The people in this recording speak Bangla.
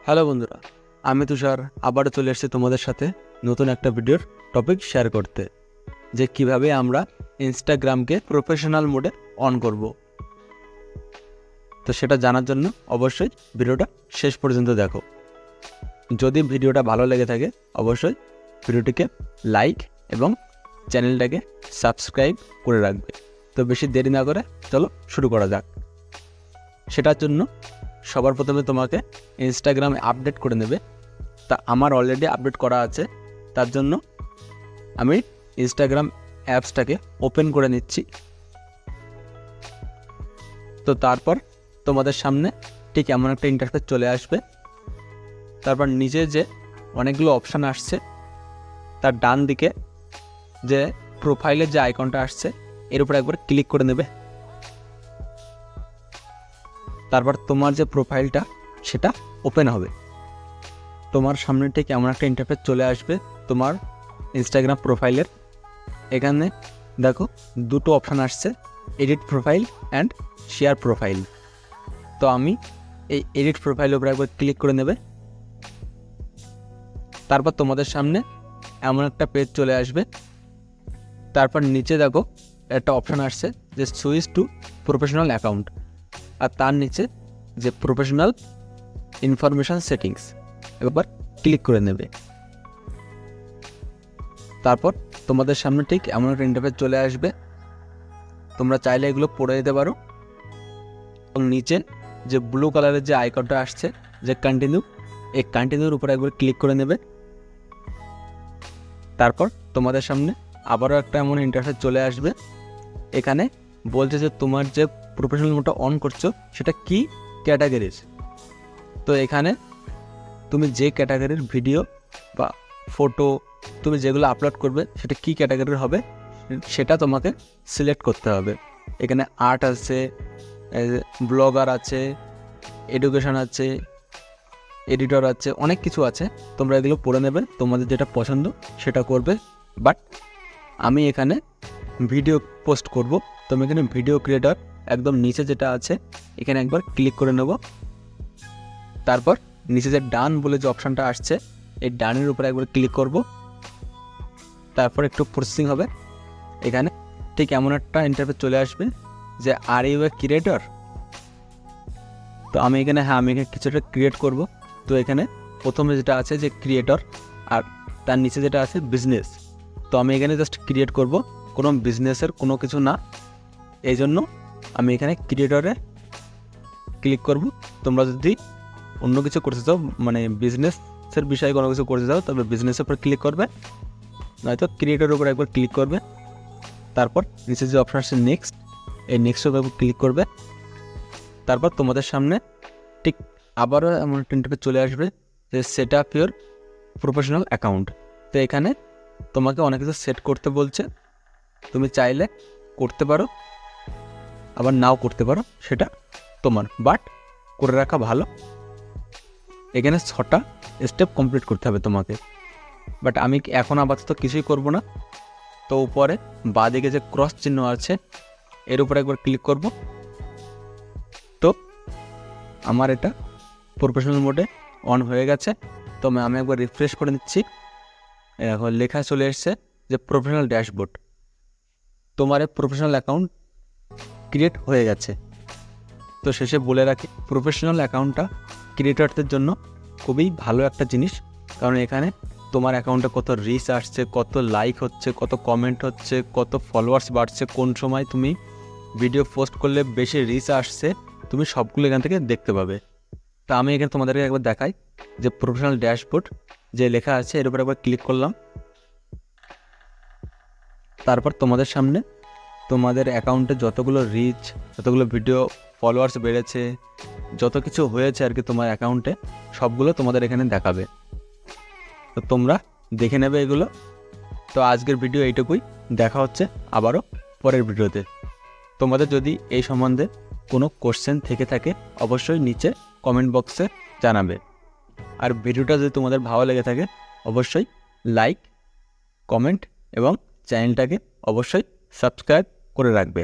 হ্যালো বন্ধুরা, আমি তুষার আবারও চলে এসেছি তোমাদের সাথে নতুন একটা ভিডিওর টপিক শেয়ার করতে, যে কিভাবে আমরা ইনস্টাগ্রামকে প্রফেশনাল মোডে অন করব। তো সেটা জানার জন্য অবশ্যই ভিডিওটা শেষ পর্যন্ত দেখো। যদি ভিডিওটা ভালো লেগে থাকে অবশ্যই ভিডিওটিকে লাইক এবং চ্যানেলটাকে সাবস্ক্রাইব করে রাখবে। তো বেশি দেরি না করে চলো শুরু করা যাক। সেটার জন্য সবার প্রথমে তোমাকে ইনস্টাগ্রামে আপডেট করে নেবে। তা আমার অলরেডি আপডেট করা আছে, তার জন্য আমি ইনস্টাগ্রাম অ্যাপসটাকে ওপেন করে নিচ্ছি। তো তারপর তোমাদের সামনে ঠিক এমন একটা ইন্টারফেস চলে আসবে। তারপর নিচে যে অনেকগুলো অপশান আসছে তার ডান দিকে যে প্রোফাইলের যে আইকনটা আসছে এর উপর একবার ক্লিক করে নেবে। তারপর তোমার যে প্রোফাইলটা সেটা ওপেন হবে। তোমার সামনে ঠিক এমন একটা ইন্টারফেস চলে আসবে তোমার ইনস্টাগ্রাম প্রোফাইলের। এখানে দেখো দুটো অপশান আসছে, edit profile and share profile. তো আমি এই এডিট প্রোফাইলের উপর একবার ক্লিক করে নেবে। তারপর তোমাদের সামনে এমন একটা পেজ চলে আসবে। তারপর নিচে দেখো একটা অপশান আসছে যে সুইচ টু প্রফেশনাল অ্যাকাউন্ট, আর তার নিচে যে প্রফেশনাল ইনফরমেশান সেটিংস একবার ক্লিক করে নেবে। তারপর তোমাদের সামনে ঠিক এমন একটা ইন্টারফেস চলে আসবে। তোমরা চাইলে এগুলো পড়ে দিতে পারো। এবং নিচে যে ব্লু কালারের যে আইকনটা আসছে যে কন্টিনিউ, এই কন্টিনিউর উপরে একবার ক্লিক করে নেবে। তারপর তোমাদের সামনে আবারও একটা এমন ইন্টারফেস চলে আসবে। এখানে বলছে যে তোমার যে প্রফেশনাল মোডটা অন করছো সেটা কি ক্যাটাগরিজ। তো এখানে তুমি যে ক্যাটাগরির ভিডিও বা ফটো তুমি যেগুলো আপলোড করবে সেটা কি ক্যাটাগরির হবে সেটা তোমাকে সিলেক্ট করতে হবে। এখানে আর্ট আছে, ব্লগার আছে, এডুকেশন আছে, এডিটর আছে, অনেক কিছু আছে। তোমরা এগুলো পড়ে নেবে, তোমাদের যেটা পছন্দ সেটা করবে। বাট আমি এখানে ভিডিও পোস্ট করব। তো আমি এখানে ভিডিও ক্রিয়েটর একদম নিচে যেটা আছে এখানে একবার ক্লিক করে নেব। তারপর নিচে যে ডান বলে যে অপশানটা আসছে এই ডানের উপরে একবার ক্লিক করব। তারপর একটু প্রসেসিং হবে। এখানে ঠিক এমন একটা ইন্টারফেস চলে আসবে যে আর ইউ এ ক্রিয়েটর। তো আমি এখানে কিছু একটা ক্রিয়েট করব। তো এখানে প্রথমে যেটা আছে যে ক্রিয়েটর, আর তার নিচে যেটা আছে বিজনেস। তো আমি এখানে জাস্ট ক্রিয়েট করব, কোনো বিজনেসের কোনো কিছু না। এই জন্য আমি এখানে ক্রিয়েটরে ক্লিক করব। তোমরা যদি অন্য কিছু করতে চাও, মানে বিজনেসের বিষয়ে কোনো কিছু করতে চাও, তবে বিজনেসের উপর ক্লিক করবে, নয়তো ক্রিয়েটরের উপর একবার ক্লিক করবে। তারপর নিচে যে অপশান আছে নেক্সট, এই নেক্সটের উপর ক্লিক করবে। তারপর তোমাদের সামনে ঠিক আবারও এমন একটা ইন্টারফেস চলে আসবে যে set up your professional account. তো এখানে তোমাকে অনেক কিছু সেট করতে বলছে, তুমি চাইলে করতে পারো আবার নাও করতে পারো, সেটা তোমার, বাট করে রাখা ভালো। এখানে 6টা স্টেপ কমপ্লিট করতে হবে তোমাকে, বাট আমি এখন আপাতত কিছুই করব না। তো উপরে বাঁদিকে যে ক্রস চিহ্ন আছে এর উপরে একবার ক্লিক করব। তো আমার এটা প্রফেশনাল মোডে অন হয়ে গেছে। তো আমি একবার রিফ্রেশ করে নিচ্ছি। এখন লেখা চলে এসছে যে প্রফেশনাল ড্যাশবোর্ড, তোমার প্রফেশনাল অ্যাকাউন্ট ক্রিয়েট হয়ে গেছে। তো শেষে বলে রাখি, প্রফেশনাল অ্যাকাউন্টটা ক্রিয়েটরদের জন্য খুবই ভালো একটা জিনিস, কারণ এখানে তোমার অ্যাকাউন্টে কত রিচ আসছে, কত লাইক হচ্ছে, কত কমেন্ট হচ্ছে, কত ফলোয়ার্স বাড়ছে, কোন সময় তুমি ভিডিও পোস্ট করলে বেশি রিচ আসছে, তুমি সবগুলো এখান থেকে দেখতে পাবে। তা আমি এখানে তোমাদেরকে একবার দেখাই যে প্রফেশনাল ড্যাশবোর্ড যে লেখা আছে এর উপর একবার ক্লিক করলাম। তারপর তোমাদের সামনে তোমাদের অ্যাকাউন্টে যতগুলো রিচ, যতগুলো ভিডিও ফলোয়ার্স বেড়েছে, যত কিছু হয়েছে আর কি তোমার অ্যাকাউন্টে, সবগুলো তোমাদের এখানে দেখাবে। তো তোমরা দেখে নেবে এগুলো। তো আজকের ভিডিও এইটুকুই, দেখা হচ্ছে আবারও পরের ভিডিওতে। তোমাদের যদি এই সম্বন্ধে কোনো কোশ্চেন থেকে থাকে অবশ্যই নিচে কমেন্ট বক্সে জানাবে। আর ভিডিওটা যদি তোমাদের ভালো লেগে থাকে অবশ্যই লাইক, কমেন্ট এবং চ্যানেলটাকে অবশ্যই সাবস্ক্রাইব করে রাখবে।